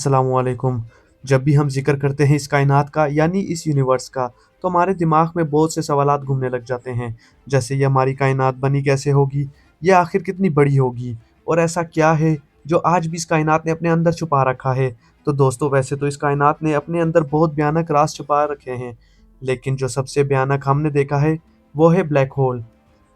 अस्सलामुअलैकुम। जब भी हम ज़िक्र करते हैं इस कायनात का यानी इस यूनिवर्स का, तो हमारे दिमाग में बहुत से सवालात घूमने लग जाते हैं। जैसे ये हमारी कायनात बनी कैसे होगी? ये आखिर कितनी बड़ी होगी? और ऐसा क्या है जो आज भी इस कायनात ने अपने अंदर छुपा रखा है? तो दोस्तों वैसे तो इस कायनात ने अपने अंदर बहुत भयानक राज़ छुपा रखे हैं, लेकिन जो सबसे भयानक हमने देखा है, वो है ब्लैक होल।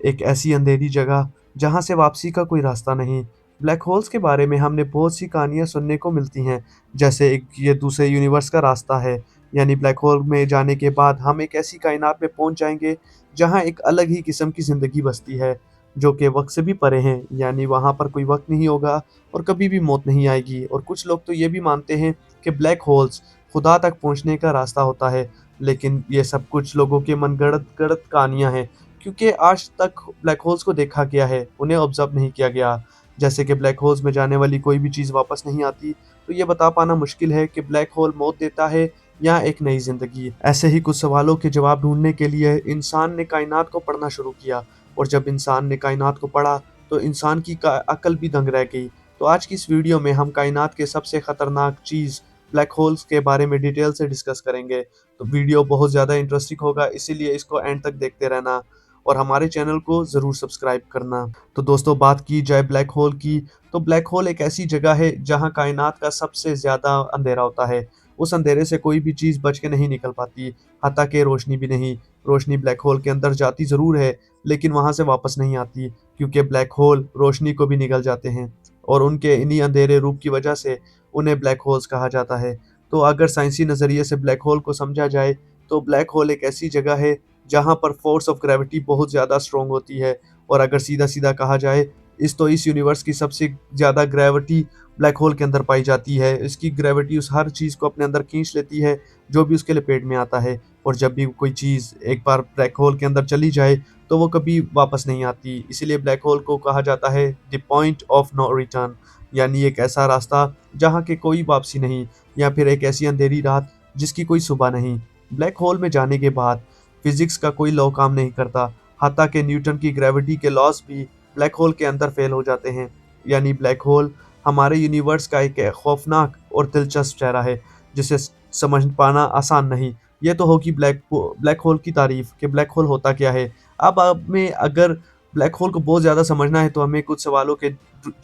एक ऐसी अंधेरी जगह जहाँ से वापसी का कोई रास्ता नहीं। ब्लैक होल्स के बारे में हमने बहुत सी कहानियाँ सुनने को मिलती हैं, जैसे एक ये दूसरे यूनिवर्स का रास्ता है, यानी ब्लैक होल में जाने के बाद हम एक ऐसी कायनात में पहुँच जाएँगे, जहाँ एक अलग ही किस्म की ज़िंदगी बसती है, जो कि वक़्त से भी परे हैं, यानी वहाँ पर कोई वक़्त नहीं होगा और कभी भी मौत नहीं आएगी। और कुछ लोग तो ये भी मानते हैं कि ब्लैक होल्स खुदा तक पहुँचने का रास्ता होता है, लेकिन ये सब कुछ लोगों के मनगढ़ंत गढ़ंत कहानियाँ हैं। क्योंकि आज तक ब्लैक होल्स को देखा गया है, उन्हें ऑब्ज़र्व नहीं किया गया। जैसे कि ब्लैक होल्स में जाने वाली कोई भी चीज़ वापस नहीं आती, तो ये बता पाना मुश्किल है कि ब्लैक होल मौत देता है या एक नई ज़िंदगी। ऐसे ही कुछ सवालों के जवाब ढूँढने के लिए इंसान ने कायनात को पढ़ना शुरू किया, और जब इंसान ने कायनात को पढ़ा, तो इंसान की का अक्ल भी दंग रह गई। तो आज की इस वीडियो में हम कायनात के सबसे खतरनाक चीज़ ब्लैक होल्स के बारे में डिटेल से डिस्कस करेंगे। तो वीडियो बहुत ज़्यादा इंटरेस्टिंग होगा, इसीलिए इसको एंड तक देखते रहना और हमारे चैनल को ज़रूर सब्सक्राइब करना। तो दोस्तों बात की जाए ब्लैक होल की, तो ब्लैक होल एक ऐसी जगह है जहाँ कायनात का सबसे ज़्यादा अंधेरा होता है। उस अंधेरे से कोई भी चीज़ बच के नहीं निकल पाती, हत्ता कि रोशनी भी नहीं। रोशनी ब्लैक होल के अंदर जाती ज़रूर है, लेकिन वहाँ से वापस नहीं आती, क्योंकि ब्लैक होल रोशनी को भी निगल जाते हैं और उनके इन्हीं अंधेरे रूप की वजह से उन्हें ब्लैक होल्स कहा जाता है। तो अगर साइंसी नज़रिए से ब्लैक होल को समझा जाए, तो ब्लैक होल एक ऐसी जगह है जहाँ पर फ़ोर्स ऑफ ग्रेविटी बहुत ज़्यादा स्ट्रॉन्ग होती है, और अगर सीधा-सीधा कहा जाए, इस यूनिवर्स की सबसे ज़्यादा ग्रेविटी ब्लैक होल के अंदर पाई जाती है। इसकी ग्रेविटी उस हर चीज़ को अपने अंदर खींच लेती है, जो भी उसके लपेट में आता है, और जब भी कोई चीज़ एक बार ब्लैक होल के अंदर चली जाए, तो वो कभी वापस नहीं आती। इसीलिए ब्लैक होल को कहा जाता है the point of no return, यानी एक ऐसा रास्ता जहाँ की कोई वापसी नहीं, या फिर एक ऐसी अंधेरी रात जिसकी कोई सुबह नहीं। ब्लैक होल में जाने के बाद फिजिक्स का कोई लॉ काम नहीं करता, हत्ता कि न्यूटन की ग्रेविटी के लॉस भी ब्लैक होल के अंदर फेल हो जाते हैं। यानी ब्लैक होल हमारे यूनिवर्स का एक खौफनाक और दिलचस्प चेहरा है, जिसे समझ पाना आसान नहीं। ये तो होगी ब्लैक होल की तारीफ कि ब्लैक होल होता क्या है। अब हमें अगर ब्लैक होल को बहुत ज़्यादा समझना है, तो हमें कुछ सवालों के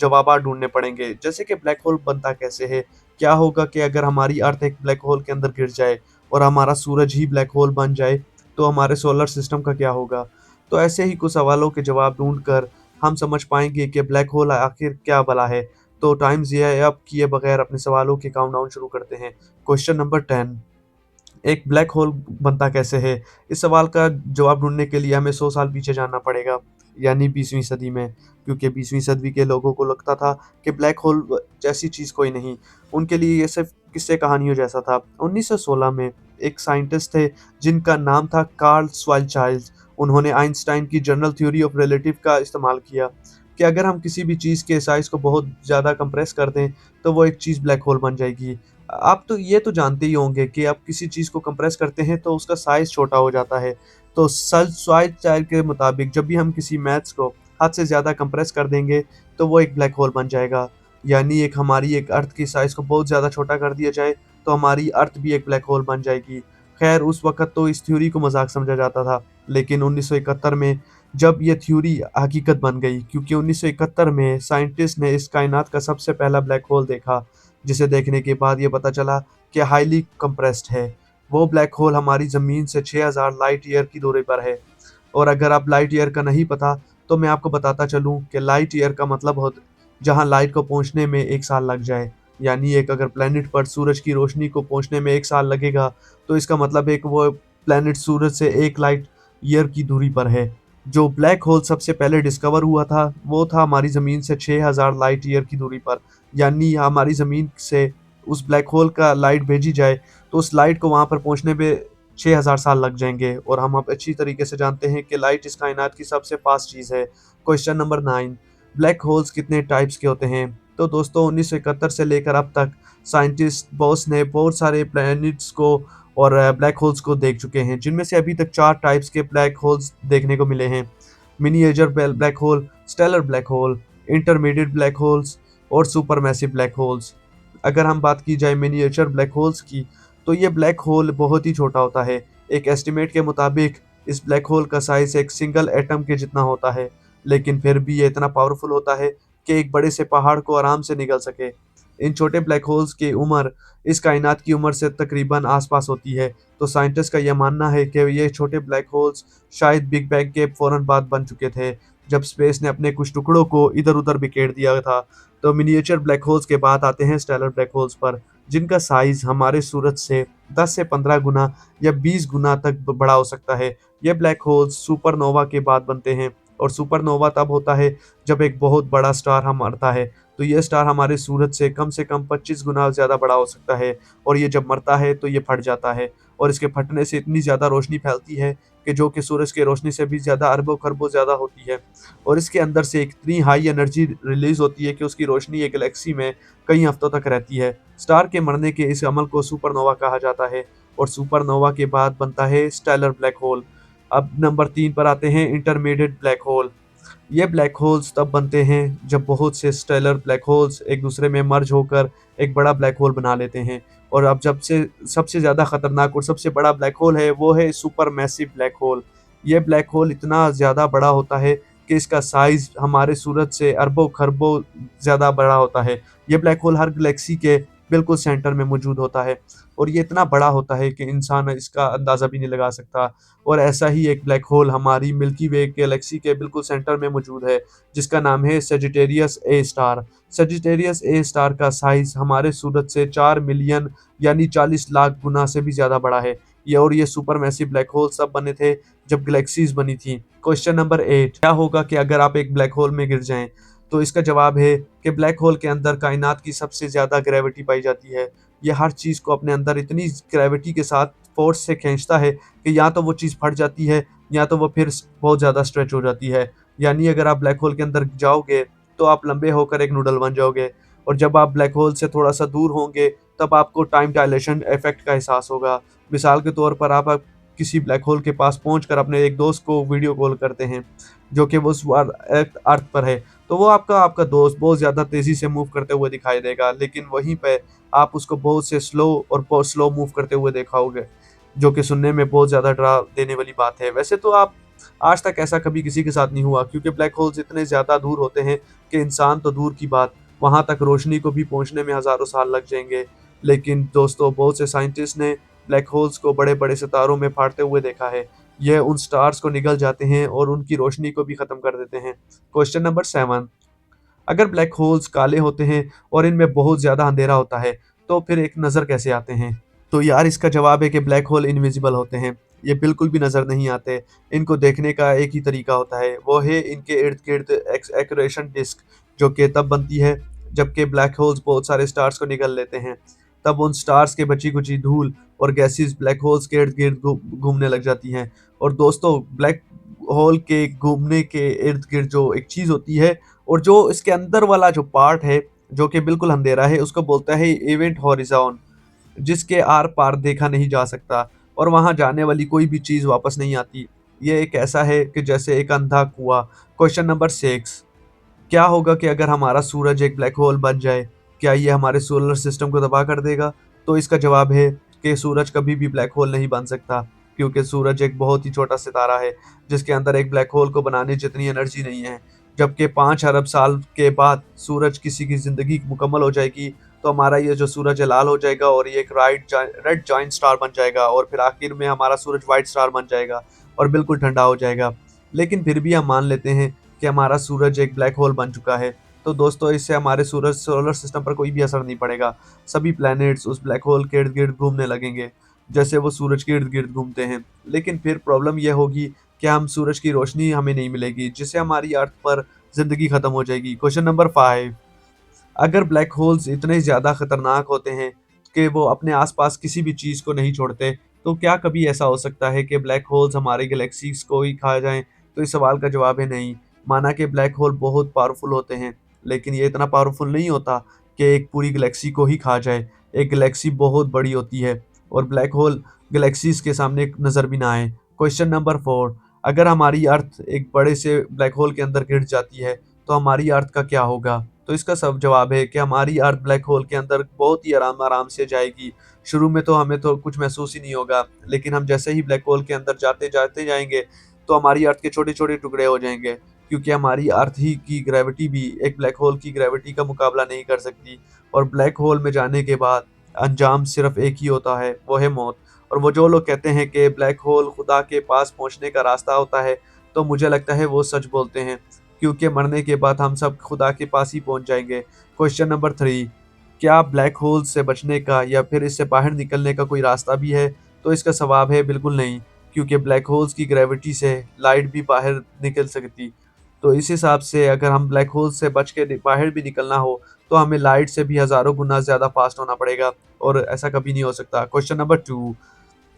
जवाब ढूंढने पड़ेंगे, जैसे कि ब्लैक होल बनता कैसे है? क्या होगा कि अगर हमारी अर्थ एक ब्लैक होल के अंदर गिर जाए और हमारा सूरज ही ब्लैक होल बन जाए, तो हमारे सोलर सिस्टम का क्या होगा? तो ऐसे ही कुछ सवालों के जवाब ढूँढकर हम समझ पाएँगे कि ब्लैक होल आखिर क्या भला है। तो टाइम ज़ाया अब किए बगैर अपने सवालों के काउंटडाउन शुरू करते हैं। क्वेश्चन नंबर 10, एक ब्लैक होल बनता कैसे है? इस सवाल का जवाब ढूँढने के लिए हमें 100 साल पीछे जाना पड़ेगा, यानी 20वीं सदी में, क्योंकि 20वीं सदी के लोगों को लगता था कि ब्लैक होल जैसी चीज़ कोई नहीं। उनके लिए ये सिर्फ़ किस्से कहानियों जैसा था। 1916 में एक साइंटिस्ट थे जिनका नाम था कार्ल श्वार्ज़चाइल्ड। उन्होंने आइंस्टाइन की जनरल थ्योरी ऑफ रिलेटिव का इस्तेमाल किया कि अगर हम किसी भी चीज़ के साइज़ को बहुत ज़्यादा कंप्रेस कर दें, तो वो एक चीज़ ब्लैक होल बन जाएगी। आप तो ये तो जानते ही होंगे कि आप किसी चीज़ को कंप्रेस करते हैं तो उसका साइज़ छोटा हो जाता है। तो सर श्वार्ज़चाइल्ड के मुताबिक जब भी हम किसी मैथ्स को हद से ज़्यादा कंप्रेस कर देंगे, तो वो एक ब्लैक होल बन जाएगा। यानी एक हमारी एक अर्थ की साइज़ को बहुत ज़्यादा छोटा कर दिया जाए, तो हमारी अर्थ भी एक ब्लैक होल बन जाएगी। ख़ैर उस वक़्त तो इस थ्योरी को मज़ाक समझा जाता था, लेकिन 1971 में जब ये थ्योरी हकीकत बन गई, क्योंकि 1971 में साइंटिस्ट ने इस कायनात का सबसे पहला ब्लैक होल देखा, जिसे देखने के बाद ये पता चला कि हाईली कंप्रेस्ड है। वो ब्लैक होल हमारी ज़मीन से 6000 लाइट ईयर की दूरी पर है। और अगर आप लाइट ईयर का नहीं पता, तो मैं आपको बताता चलूँ कि लाइट ईयर का मतलब होता जहाँ लाइट को पहुँचने में 1 साल लग जाए। यानी एक अगर प्लैनेट पर सूरज की रोशनी को पहुँचने में 1 साल लगेगा, तो इसका मतलब है कि वो प्लैनेट सूरज से 1 लाइट ईयर की दूरी पर है। जो ब्लैक होल सबसे पहले डिस्कवर हुआ था, वो था हमारी ज़मीन से 6000 लाइट ईयर की दूरी पर। यानी हमारी ज़मीन से उस ब्लैक होल का लाइट भेजी जाए, तो उस लाइट को वहाँ पर पहुँचने में 6000 साल लग जाएँगे, और हम अब अच्छी तरीके से जानते हैं कि लाइट इस कायनात की सबसे फ़ास्ट चीज़ है। क्वेश्चन नंबर 9, ब्लैक होल्स कितने टाइप्स के होते हैं? तो दोस्तों 1971 से लेकर अब तक साइंटिस्ट बॉस ने बहुत सारे प्लैनेट्स को और ब्लैक होल्स को देख चुके हैं, जिनमें से अभी तक 4 टाइप्स के ब्लैक होल्स देखने को मिले हैं। Miniature black hole, stellar black hole, intermediate black holes और सुपरमैसिव ब्लैक होल्स। अगर हम बात की जाए मिनिएचर ब्लैक होल्स की, तो ये ब्लैक होल बहुत ही छोटा होता है। एक एस्टिमेट के मुताबिक इस ब्लैक होल का साइज़ एक सिंगल एटम के जितना होता है, लेकिन फिर भी ये इतना पावरफुल होता है कि एक बड़े से पहाड़ को आराम से निगल सके। इन छोटे ब्लैक होल्स की उम्र इस कायनात की उम्र से तकरीबन आस-पास होती है, तो साइंटिस्ट का यह मानना है कि ये छोटे ब्लैक होल्स शायद बिग बैंग के फ़ौरन बाद बन चुके थे, जब स्पेस ने अपने कुछ टुकड़ों को इधर-उधर बिखेर दिया था। तो मिनिएचर ब्लैक होल्स के बाद आते हैं स्टेलर ब्लैक होल्स पर, जिनका साइज़ हमारे सूरज से 10 से 15 गुना या 20 गुना तक बड़ा हो सकता है। ये ब्लैक होल्स सुपरनोवा के बाद बनते हैं, और सुपरनोवा तब होता है जब एक बहुत बड़ा स्टार हम मरता है। तो ये स्टार हमारे सूरज से कम 25 गुना ज़्यादा बड़ा हो सकता है, और ये जब मरता है तो ये फट जाता है, और इसके फटने से इतनी ज़्यादा रोशनी फैलती है कि जो कि सूरज की रोशनी से भी ज़्यादा अरबों-खरबों ज़्यादा होती है, और इसके अंदर से एक इतनी हाई एनर्जी रिलीज़ होती है कि उसकी रोशनी एक गैलेक्सी में कई हफ्तों तक रहती है। स्टार के मरने के इस अमल को सुपरनोवा कहा जाता है, और सुपरनोवा के बाद बनता है स्टेलर ब्लैक होल। अब नंबर 3 पर आते हैं इंटरमीडिएट ब्लैक होल। ये ब्लैक होल्स तब बनते हैं जब बहुत से स्टेलर ब्लैक होल्स एक दूसरे में मर्ज होकर एक बड़ा ब्लैक होल बना लेते हैं। और अब जब से सबसे ज़्यादा खतरनाक और सबसे बड़ा ब्लैक होल है, वो है सुपर मैसिव ब्लैक होल। ये ब्लैक होल इतना ज़्यादा बड़ा होता है कि इसका साइज़ हमारे सूरज से अरबों-खरबों ज़्यादा बड़ा होता है। ये ब्लैक होल हर गैलेक्सी के बिल्कुल सेंटर में मौजूद होता है, और ये इतना बड़ा होता है कि इंसान इसका अंदाज़ा भी नहीं लगा सकता। और ऐसा ही एक ब्लैक होल हमारी मिल्की वे गैलेक्सी के बिल्कुल सेंटर में मौजूद है, जिसका नाम है सजिटेरियस ए स्टार। सजिटेरियस ए स्टार का साइज़ हमारे सूरज से 4 मिलियन यानी 40 लाख गुना से भी ज़्यादा बड़ा है। ये सुपर मैसिव ब्लैक होल तब बने थे जब गैलेक्सीज़ बनी थी। क्वेश्चन नंबर 8, क्या होगा कि अगर आप एक ब्लैक होल में गिर जाएँ? तो इसका जवाब है कि ब्लैक होल के अंदर कायनात की सबसे ज़्यादा ग्रेविटी पाई जाती है। ये हर चीज़ को अपने अंदर इतनी ग्रेविटी के साथ फ़ोर्स से खींचता है कि या तो वो चीज़ फट जाती है, या तो वो फिर बहुत ज़्यादा स्ट्रेच हो जाती है। यानी अगर आप ब्लैक होल के अंदर जाओगे, तो आप लंबे होकर एक नूडल बन जाओगे, और जब आप ब्लैक होल से थोड़ा-सा दूर होंगे, तब आपको टाइम डायलेशन इफ़ेक्ट का एहसास होगा। मिसाल के तौर पर आप किसी ब्लैक होल के पास पहुँचकर अपने एक दोस्त को वीडियो कॉल करते हैं, जो कि वो उस वार अर्थ पर है, तो वो आपका आपका दोस्त बहुत ज़्यादा तेज़ी से मूव करते हुए दिखाई देगा, लेकिन वहीं पे आप उसको बहुत से स्लो और बहुत स्लो मूव करते हुए देखा होगे, जो कि सुनने में बहुत ज़्यादा डरा देने वाली बात है। वैसे तो आप आज तक ऐसा कभी किसी के साथ नहीं हुआ, क्योंकि ब्लैक होल्स इतने ज़्यादा दूर होते हैं कि इंसान तो दूर की बात, वहाँ तक रोशनी को भी पहुँचने में हज़ारों साल लग जाएँगे। लेकिन दोस्तों, बहुत से साइंटिस्ट ने ब्लैक होल्स को बड़े-बड़े सितारों में फाड़ते हुए देखा है। ये उन स्टार्स को निगल जाते हैं और उनकी रोशनी को भी ख़त्म कर देते हैं। क्वेश्चन नंबर 7, अगर ब्लैक होल्स काले होते हैं और इनमें बहुत ज़्यादा अंधेरा होता है, तो फिर एक नज़र कैसे आते हैं? तो यार, इसका जवाब है कि ब्लैक होल इनविजिबल होते हैं। ये बिल्कुल भी नज़र नहीं आते। इनको देखने का एक ही तरीका होता है, वो है इनके इर्द-गिर्द एक्रेशन डिस्क, जो कि तब बनती है जबकि ब्लैक होल्स बहुत सारे स्टार्स को निगल लेते हैं। तब उन स्टार्स के बची-खुची धूल और गैसेज़ ब्लैक होल्स के इर्द-गिर्द घूमने लग जाती हैं। और दोस्तों, ब्लैक होल के घूमने के इर्द-गिर्द जो एक चीज़ होती है, और जो इसके अंदर वाला जो पार्ट है, जो कि बिल्कुल अंधेरा है, उसको बोलता है इवेंट हॉरिज़ॉन, जिसके आर-पार देखा नहीं जा सकता, और वहाँ जाने वाली कोई भी चीज़ वापस नहीं आती। ये एक ऐसा है कि जैसे एक अंधा कुआँ। क्वेश्चन नंबर 6, क्या होगा कि अगर हमारा सूरज एक ब्लैक होल बन जाए? क्या ये हमारे सोलर सिस्टम को तबाह कर देगा? तो इसका जवाब है कि सूरज कभी भी ब्लैक होल नहीं बन सकता, क्योंकि सूरज एक बहुत ही छोटा सितारा है, जिसके अंदर एक ब्लैक होल को बनाने जितनी एनर्जी नहीं है। जबकि 5 अरब साल के बाद सूरज किसी की ज़िंदगी मुकम्मल हो जाएगी, तो हमारा ये जो सूरज है लाल हो जाएगा, और ये एक रेड जायंट स्टार बन जाएगा, और फिर आखिर में हमारा सूरज व्हाइट स्टार बन जाएगा और बिल्कुल ठंडा हो जाएगा। लेकिन फिर भी हम मान लेते हैं कि हमारा सूरज एक ब्लैक होल बन चुका है। तो दोस्तों, इससे हमारे सूरज सोलर सिस्टम पर कोई भी असर नहीं पड़ेगा। सभी प्लैनेट्स उस ब्लैक होल के इर्द-गिर्द घूमने लगेंगे, जैसे वो सूरज के इर्द-गिर्द घूमते हैं। लेकिन फिर प्रॉब्लम ये होगी कि हम सूरज की रोशनी हमें नहीं मिलेगी, जिससे हमारी अर्थ पर ज़िंदगी खत्म हो जाएगी। क्वेश्चन नंबर 5, अगर ब्लैक होल्स इतने ज़्यादा खतरनाक होते हैं कि वो अपने आसपास किसी भी चीज़ को नहीं छोड़ते, तो क्या कभी ऐसा हो सकता है कि ब्लैक होल्स हमारे गैलेक्सीज़ को ही खा जाएँ? तो इस सवाल का जवाब है नहीं। माना कि ब्लैक होल बहुत पावरफुल होते हैं, लेकिन ये इतना पावरफुल नहीं होता कि एक पूरी गैलेक्सी को ही खा जाए। एक गैलेक्सी बहुत बड़ी होती है, और ब्लैक होल गैलेक्सीज़ के सामने नज़र भी ना आए। क्वेश्चन नंबर 4, अगर हमारी अर्थ एक बड़े से ब्लैक होल के अंदर गिर जाती है, तो हमारी अर्थ का क्या होगा? तो इसका सब जवाब है कि हमारी अर्थ ब्लैक होल के अंदर बहुत ही आराम आराम से जाएगी। शुरू में तो हमें तो कुछ महसूस ही नहीं होगा, लेकिन हम जैसे ही ब्लैक होल के अंदर जाते जाते जाएंगे तो हमारी अर्थ के छोटे छोटे टुकड़े हो जाएंगे, क्योंकि हमारी अर्थ ही की ग्रेविटी भी एक ब्लैक होल की ग्रेविटी का मुकाबला नहीं कर सकती। और ब्लैक होल में जाने के बाद अंजाम सिर्फ एक ही होता है, वो है मौत। और वो जो लोग कहते हैं कि ब्लैक होल खुदा के पास पहुंचने का रास्ता होता है, तो मुझे लगता है वो सच बोलते हैं, क्योंकि मरने के बाद हम सब खुदा के पास ही पहुंच जाएंगे। क्वेश्चन नंबर 3, क्या ब्लैक होल से बचने का या फिर इससे बाहर निकलने का कोई रास्ता भी है? तो इसका जवाब है बिल्कुल नहीं, क्योंकि ब्लैक होल्स की ग्रेविटी से लाइट भी बाहर निकल सकती। तो इस हिसाब से अगर हम ब्लैक होल से बच के बाहर भी निकलना हो तो हमें लाइट से भी हज़ारों गुना ज़्यादा फास्ट होना पड़ेगा, और ऐसा कभी नहीं हो सकता। क्वेश्चन नंबर 2,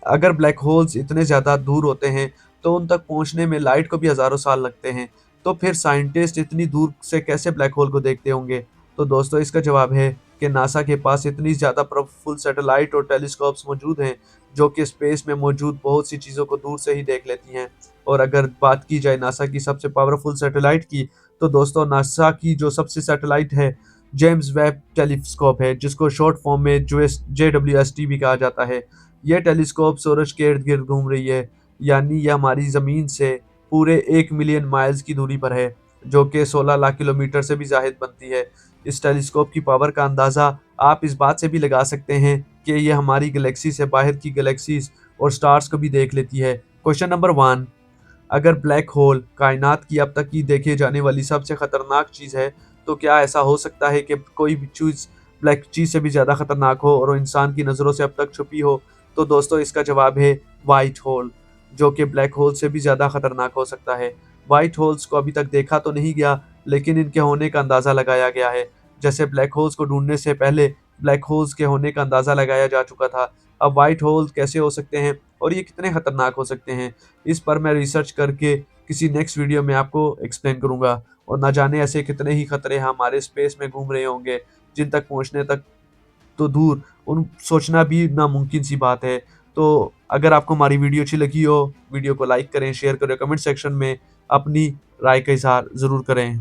अगर ब्लैक होल्स इतने ज़्यादा दूर होते हैं तो उन तक पहुंचने में लाइट को भी हज़ारों साल लगते हैं, तो फिर साइंटिस्ट इतनी दूर से कैसे ब्लैक होल को देखते होंगे? तो दोस्तों इसका जवाब है कि नासा के पास इतनी ज़्यादा पावरफुल सैटेलाइट और टेलीस्कोप्स मौजूद हैं, जो कि स्पेस में मौजूद बहुत सी चीज़ों को दूर से ही देख लेती हैं। और अगर बात की जाए नासा की सबसे पावरफुल सैटेलाइट की, तो दोस्तों नासा की जो सबसे सैटेलाइट है जेम्स वेब टेलीस्कोप है, जिसको शॉर्ट फॉर्म में JWST भी कहा जाता है। यह टेलीस्कोप सूरज के इर्द गिर्द घूम रही है, यानी यह हमारी ज़मीन से पूरे 1 मिलियन माइल्स की दूरी पर है, जो कि 16 लाख किलोमीटर से भी ज़ाहिद बनती है। इस टेलीस्कोप की पावर का अंदाज़ा आप इस बात से भी लगा सकते हैं कि यह हमारी गैलेक्सी से बाहर की गैलेक्सीज और स्टार्स को भी देख लेती है। क्वेश्चन नंबर 1, अगर ब्लैक होल कायनात की अब तक की देखी जाने वाली सबसे खतरनाक चीज़ है, तो क्या ऐसा हो सकता है कि कोई भी चीज़ ब्लैक चीज़ से भी ज़्यादा खतरनाक हो और वो इंसान की नज़रों से अब तक छुपी हो? तो दोस्तों इसका जवाब है व्हाइट होल, जो कि ब्लैक होल से भी ज़्यादा खतरनाक हो सकता है। व्हाइट होल्स को अभी तक देखा तो नहीं गया, लेकिन इनके होने का अंदाज़ा लगाया गया है। जैसे ब्लैक होल्स को ढूँढने से पहले ब्लैक होल्स के होने का अंदाज़ा लगाया जा चुका था। अब व्हाइट होल कैसे हो सकते हैं और ये कितने खतरनाक हो सकते हैं, इस पर मैं रिसर्च करके किसी नेक्स्ट वीडियो में आपको एक्सप्लेन करूँगा। और ना जाने ऐसे कितने ही खतरे हमारे स्पेस में घूम रहे होंगे, जिन तक पहुँचने तक तो दूर, उन सोचना भी नामुमकिन सी बात है। तो अगर आपको हमारी वीडियो अच्छी लगी हो, वीडियो को लाइक करें, शेयर करें, कमेंट सेक्शन में अपनी राय का इज़हार ज़रूर करें।